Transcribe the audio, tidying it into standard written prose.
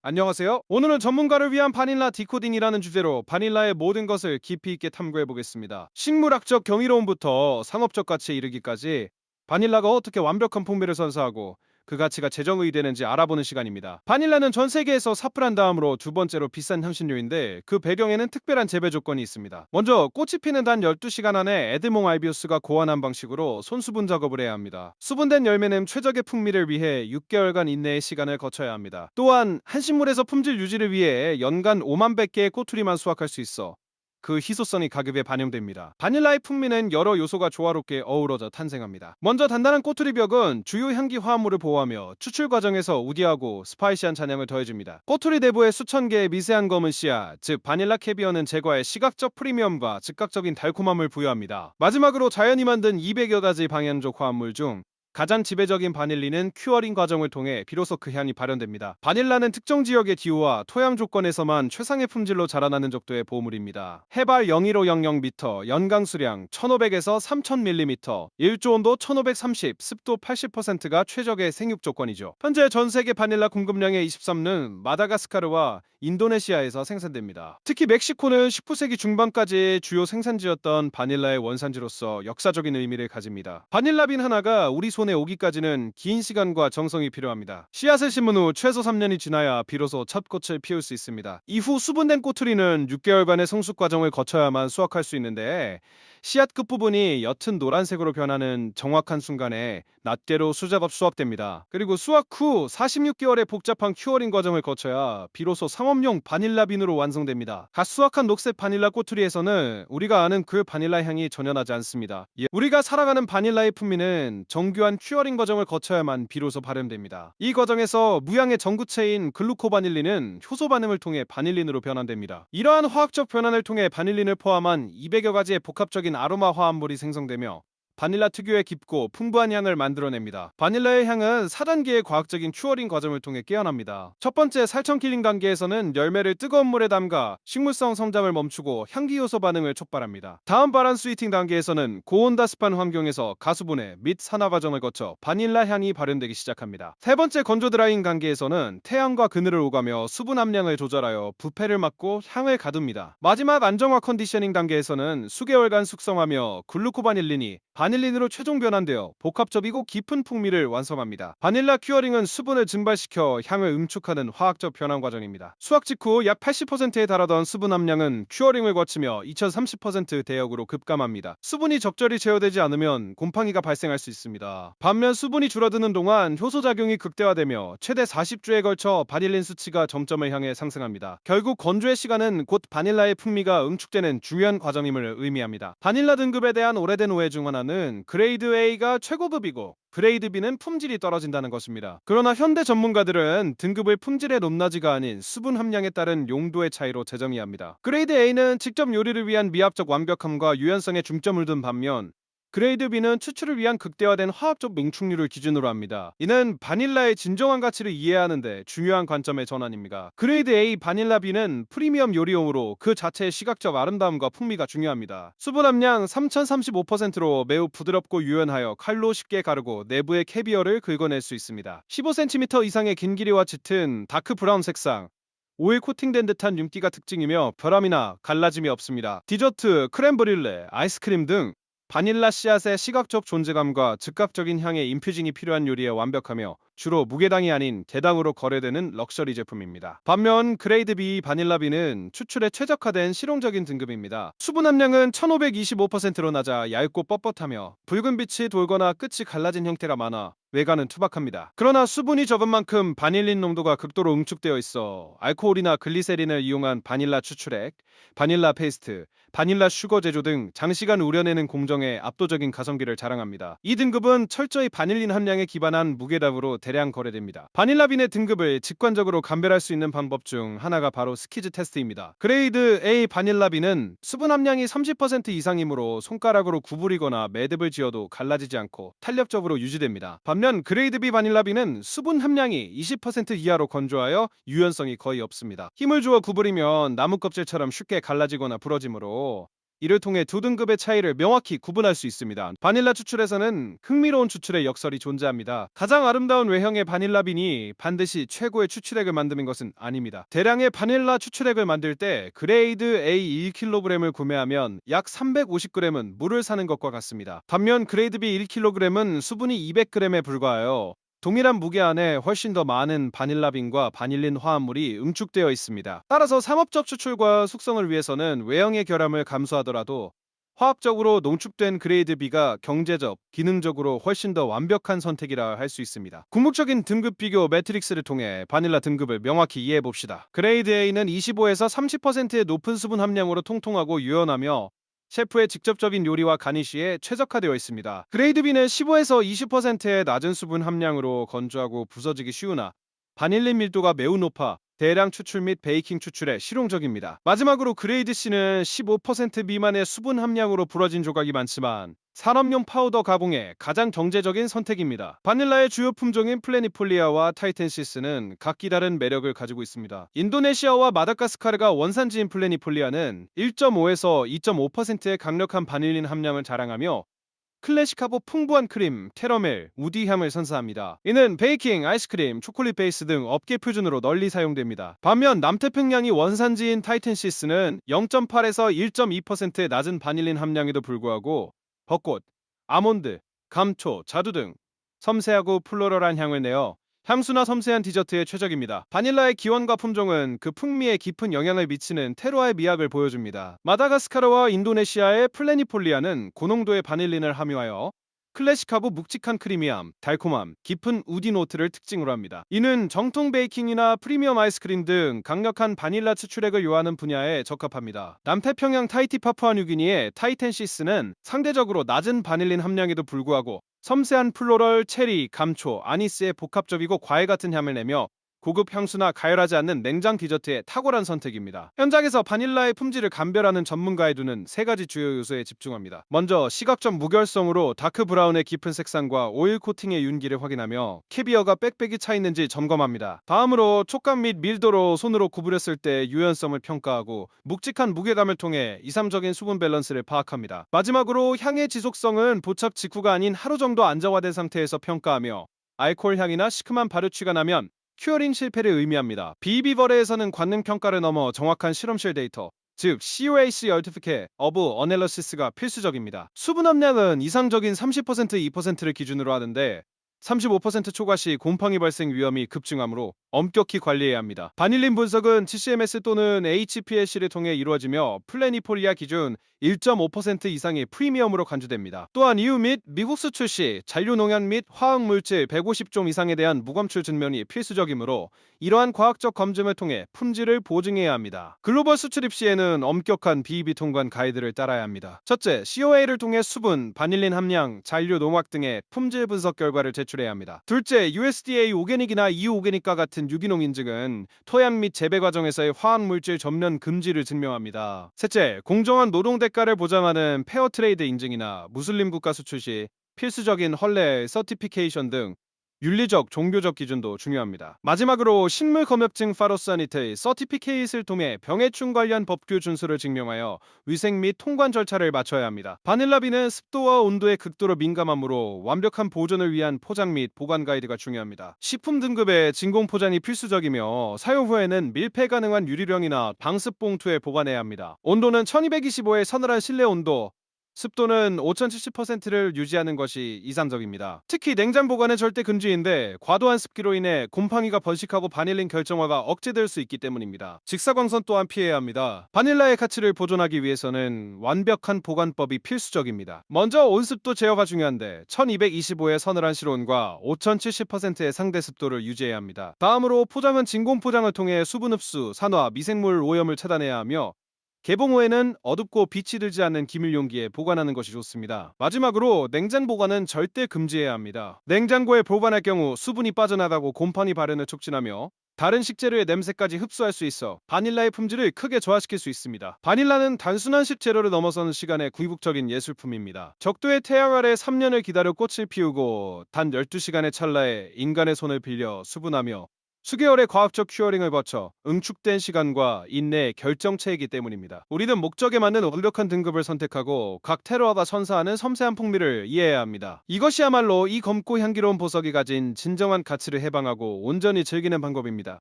안녕하세요. 오늘은 전문가를 위한 바닐라 디코딩이라는 주제로 바닐라의 모든 것을 깊이 있게 탐구해 보겠습니다. 식물학적 경이로움부터 상업적 가치에 이르기까지 바닐라가 어떻게 완벽한 풍미를 선사하고 그 가치가 재정의되는지 알아보는 시간입니다. 바닐라는 전 세계에서 사프란 다음으로 두 번째로 비싼 향신료인데 그 배경에는 특별한 재배 조건이 있습니다. 먼저 꽃이 피는 단 12시간 안에 에드몽 알비우스가 고안한 방식으로 손수분 작업을 해야 합니다. 수분된 열매는 최적의 풍미를 위해 6개월간 인내의 시간을 거쳐야 합니다. 또한 한 식물에서 품질 유지를 위해 연간 5만 100개의 꼬투리만 수확할 수 있어 그 희소성이 가격에 반영됩니다. 바닐라의 풍미는 여러 요소가 조화롭게 어우러져 탄생합니다. 먼저 단단한 꼬투리벽은 주요 향기 화합물을 보호하며 추출 과정에서 우디하고 스파이시한 잔향을 더해줍니다. 꼬투리 내부에 수천 개의 미세한 검은 씨앗, 즉 바닐라 캐비어는 제과의 시각적 프리미엄과 즉각적인 달콤함을 부여합니다. 마지막으로 자연이 만든 200여 가지 방향족 화합물 중 가장 지배적인 바닐린은 큐어링 과정을 통해 비로소 그 향이 발현됩니다. 바닐라는 특정 지역의 기후와 토양 조건에서만 최상의 품질로 자라나는 족도의 보물입니다. 해발 01500m, 연강 수량 1500에서 3000mm, 일조 온도 1530, 습도 80%가 최적의 생육 조건이죠. 현재 전 세계 바닐라 공급량의 23는 마다가스카르와 인도네시아에서 생산됩니다. 특히 멕시코는 19세기 중반까지 주요 생산지였던 바닐라의 원산지로서 역사적인 의미를 가집니다. 바닐라빈 하나가 우리 손에 오기까지는 긴 시간과 정성이 필요합니다. 씨앗을 심은 후 최소 3년이 지나야 비로소 첫 꽃을 피울 수 있습니다. 이후 수분된 꼬투리는 6개월간의 성숙 과정을 거쳐야만 수확할 수 있는데 씨앗 끝부분이 옅은 노란색으로 변하는 정확한 순간에 낱개로 수작업 수확됩니다. 그리고 수확 후 46개월의 복잡한 큐어링 과정을 거쳐야 비로소 상업용 바닐라빈으로 완성됩니다. 갓 수확한 녹색 바닐라 꼬투리에서는 우리가 아는 그 바닐라 향이 전혀 나지 않습니다. 우리가 살아가는 바닐라의 풍미는 정교한 큐어링 과정을 거쳐야만 비로소 발현됩니다. 이 과정에서 무양의 전구체인 글루코바닐린은 효소 반응을 통해 바닐린으로 변환됩니다. 이러한 화학적 변환을 통해 바닐린을 포함한 200여 가지의 복합적인 아로마 화합물이 생성되며 바닐라 특유의 깊고 풍부한 향을 만들어냅니다. 바닐라의 향은 4단계의 과학적인 큐어링 과정을 통해 깨어납니다. 첫 번째 살청 킬링 단계에서는 열매를 뜨거운 물에 담가 식물성 성장을 멈추고 향기 요소 반응을 촉발합니다. 다음 바란 스위팅 단계에서는 고온다습한 환경에서 가수분해 및 산화 과정을 거쳐 바닐라 향이 발현되기 시작합니다. 세 번째 건조 드라잉 단계에서는 태양과 그늘을 오가며 수분 함량을 조절하여 부패를 막고 향을 가둡니다. 마지막 안정화 컨디셔닝 단계에서는 수개월간 숙성하며 글루코바닐린이 바닐린으로 최종 변환되어 복합적이고 깊은 풍미를 완성합니다. 바닐라 큐어링은 수분을 증발시켜 향을 응축하는 화학적 변환 과정입니다. 수확 직후 약 80%에 달하던 수분 함량은 큐어링을 거치며 2030% 대역으로 급감합니다. 수분이 적절히 제어되지 않으면 곰팡이가 발생할 수 있습니다. 반면 수분이 줄어드는 동안 효소 작용이 극대화되며 최대 40주에 걸쳐 바닐린 수치가 정점을 향해 상승합니다. 결국 건조의 시간은 곧 바닐라의 풍미가 응축되는 중요한 과정임을 의미합니다. 바닐라 등급에 대한 오래된 오해 중 하나는 그레이드 A가 최고급이고 그레이드 B는 품질이 떨어진다는 것입니다. 그러나 현대 전문가들은 등급을 품질의 높낮이가 아닌 수분 함량에 따른 용도의 차이로 재정의합니다. 그레이드 A는 직접 요리를 위한 미합적 완벽함과 유연성에 중점을 둔 반면 그레이드 B는 추출을 위한 극대화된 화학적 농축률을 기준으로 합니다. 이는 바닐라의 진정한 가치를 이해하는데 중요한 관점의 전환입니다. 그레이드 A 바닐라 B는 프리미엄 요리용으로 그 자체의 시각적 아름다움과 풍미가 중요합니다. 수분 함량 3035%로 매우 부드럽고 유연하여 칼로 쉽게 가르고 내부의 캐비어를 긁어낼 수 있습니다. 15cm 이상의 긴 길이와 짙은 다크 브라운 색상, 오일 코팅된 듯한 윤기가 특징이며 결함이나 갈라짐이 없습니다. 디저트, 크렘 브릴레, 아이스크림 등 바닐라 씨앗의 시각적 존재감과 즉각적인 향의 인퓨징이 필요한 요리에 완벽하며 주로 무게당이 아닌 대당으로 거래되는 럭셔리 제품입니다. 반면 그레이드 B 바닐라비는 추출에 최적화된 실용적인 등급입니다. 수분 함량은 1525%로 낮아 얇고 뻣뻣하며 붉은 빛이 돌거나 끝이 갈라진 형태가 많아 외관은 투박합니다. 그러나 수분이 적은 만큼 바닐린 농도가 극도로 응축되어 있어 알코올이나 글리세린을 이용한 바닐라 추출액, 바닐라 페이스트, 바닐라 슈거 제조 등 장시간 우려내는 공정에 압도적인 가성비를 자랑합니다. 이 등급은 철저히 바닐린 함량에 기반한 무게당으로 대량 거래됩니다. 바닐라빈의 등급을 직관적으로 감별할 수 있는 방법 중 하나가 바로 스키즈 테스트입니다. 그레이드 A 바닐라빈은 수분 함량이 30% 이상이므로 손가락으로 구부리거나 매듭을 지어도 갈라지지 않고 탄력적으로 유지됩니다. 반면 그레이드 B 바닐라빈은 수분 함량이 20% 이하로 건조하여 유연성이 거의 없습니다. 힘을 주어 구부리면 나무 껍질처럼 쉽게 갈라지거나 부러지므로 이를 통해 두 등급의 차이를 명확히 구분할 수 있습니다. 바닐라 추출에서는 흥미로운 추출의 역설이 존재합니다. 가장 아름다운 외형의 바닐라빈이 반드시 최고의 추출액을 만드는 것은 아닙니다. 대량의 바닐라 추출액을 만들 때 그레이드 A 1kg을 구매하면 약 350g은 물을 사는 것과 같습니다. 반면 그레이드 B 1kg은 수분이 200g에 불과하여 동일한 무게 안에 훨씬 더 많은 바닐라빈과 바닐린 화합물이 응축되어 있습니다. 따라서 상업적 추출과 숙성을 위해서는 외형의 결함을 감수하더라도 화학적으로 농축된 그레이드 B가 경제적, 기능적으로 훨씬 더 완벽한 선택이라 할 수 있습니다. 궁극적인 등급 비교 매트릭스를 통해 바닐라 등급을 명확히 이해해 봅시다. 그레이드 A는 25에서 30%의 높은 수분 함량으로 통통하고 유연하며 셰프의 직접적인 요리와 가니쉬에 최적화되어 있습니다. 그레이드 B는 15에서 20%의 낮은 수분 함량으로 건조하고 부서지기 쉬우나 바닐린 밀도가 매우 높아 대량 추출 및 베이킹 추출에 실용적입니다. 마지막으로 그레이드 C는 15% 미만의 수분 함량으로 부러진 조각이 많지만 산업용 파우더 가공에 가장 경제적인 선택입니다. 바닐라의 주요 품종인 플래니폴리아와 타이텐시스는 각기 다른 매력을 가지고 있습니다. 인도네시아와 마다가스카르가 원산지인 플래니폴리아는 1.5에서 2.5%의 강력한 바닐린 함량을 자랑하며 클래식하고 풍부한 크림, 캐러멜, 우디향을 선사합니다. 이는 베이킹, 아이스크림, 초콜릿 베이스 등 업계 표준으로 널리 사용됩니다. 반면 남태평양이 원산지인 타이텐시스는 0.8에서 1.2%의 낮은 바닐린 함량에도 불구하고 벚꽃, 아몬드, 감초, 자두 등 섬세하고 플로럴한 향을 내어 향수나 섬세한 디저트에 최적입니다. 바닐라의 기원과 품종은 그 풍미에 깊은 영향을 미치는 테로아의 미학을 보여줍니다. 마다가스카르와 인도네시아의 플래니폴리아는 고농도의 바닐린을 함유하여 클래식하고 묵직한 크리미함, 달콤함, 깊은 우디 노트를 특징으로 합니다. 이는 정통 베이킹이나 프리미엄 아이스크림 등 강력한 바닐라 추출액을 요하는 분야에 적합합니다. 남태평양 타이티 파푸아뉴기니의 타이텐시스는 상대적으로 낮은 바닐린 함량에도 불구하고 섬세한 플로럴, 체리, 감초, 아니스의 복합적이고 과일 같은 향을 내며 고급 향수나 가열하지 않는 냉장 디저트의 탁월한 선택입니다. 현장에서 바닐라의 품질을 감별하는 전문가의 눈은 세 가지 주요 요소에 집중합니다. 먼저 시각적 무결성으로 다크 브라운의 깊은 색상과 오일 코팅의 윤기를 확인하며 캐비어가 빽빽이 차 있는지 점검합니다. 다음으로 촉감 및 밀도로 손으로 구부렸을 때 유연성을 평가하고 묵직한 무게감을 통해 이상적인 수분 밸런스를 파악합니다. 마지막으로 향의 지속성은 포착 직후가 아닌 하루 정도 안정화된 상태에서 평가하며 알코올 향이나 시큼한 발효취가 나면 큐어링 실패를 의미합니다. 비비버레에서는 관능 평가를 넘어 정확한 실험실 데이터, 즉 COAC Certificate of Analysis가 필수적입니다. 수분 함량은 이상적인 30% 2%를 기준으로 하는데 35% 초과 시 곰팡이 발생 위험이 급증하므로 엄격히 관리해야 합니다. 바닐린 분석은 GCMS 또는 HPLC를 통해 이루어지며 플래니폴리아 기준 1.5% 이상의 프리미엄으로 간주됩니다. 또한 EU 및 미국 수출 시 잔류 농약 및 화학 물질 150종 이상에 대한 무검출 증명이 필수적이므로 이러한 과학적 검증을 통해 품질을 보증해야 합니다. 글로벌 수출 입시에는 엄격한 BEB 통관 가이드를 따라야 합니다. 첫째, COA를 통해 수분, 바닐린 함량, 잔류 농약 등의 품질 분석 결과를 제출해야 합니다. 둘째, USDA 오게닉이나 EU 오게닉과 같은 유기농 인증은 토양 및 재배 과정에서의 화학 물질 전면 금지를 증명합니다. 셋째, 공정한 노동 대가를 보장하는 페어트레이드 인증이나 무슬림 국가 수출 시 필수적인 헐레 서티피케이션 등 윤리적, 종교적 기준도 중요합니다. 마지막으로 식물 검역증 파로사니테의 서티피케이트를 통해 병해충 관련 법규 준수를 증명하여 위생 및 통관 절차를 마쳐야 합니다. 바닐라빈은 습도와 온도에 극도로 민감하므로 완벽한 보존을 위한 포장 및 보관 가이드가 중요합니다. 식품 등급의 진공 포장이 필수적이며 사용 후에는 밀폐 가능한 유리병이나 방습 봉투에 보관해야 합니다. 온도는 1225의 서늘한 실내 온도, 습도는 5070%를 유지하는 것이 이상적입니다. 특히 냉장 보관은 절대 금지인데 과도한 습기로 인해 곰팡이가 번식하고 바닐린 결정화가 억제될 수 있기 때문입니다. 직사광선 또한 피해야 합니다. 바닐라의 가치를 보존하기 위해서는 완벽한 보관법이 필수적입니다. 먼저 온습도 제어가 중요한데 1225의 서늘한 실온과 5070%의 상대 습도를 유지해야 합니다. 다음으로 포장은 진공 포장을 통해 수분 흡수, 산화, 미생물 오염을 차단해야 하며 개봉 후에는 어둡고 빛이 들지 않는 기밀 용기에 보관하는 것이 좋습니다. 마지막으로 냉장 보관은 절대 금지해야 합니다. 냉장고에 보관할 경우 수분이 빠져나가고 곰팡이 발현을 촉진하며 다른 식재료의 냄새까지 흡수할 수 있어 바닐라의 품질을 크게 저하시킬 수 있습니다. 바닐라는 단순한 식재료를 넘어서는 시간의 궁극적인 예술품입니다. 적도의 태양 아래 3년을 기다려 꽃을 피우고 단 12시간의 찰나에 인간의 손을 빌려 수분하며 수개월의 과학적 큐어링을 거쳐 응축된 시간과 인내의 결정체이기 때문입니다. 우리는 목적에 맞는 완벽한 등급을 선택하고 각 테러화가 선사하는 섬세한 풍미를 이해해야 합니다. 이것이야말로 이 검고 향기로운 보석이 가진 진정한 가치를 해방하고 온전히 즐기는 방법입니다.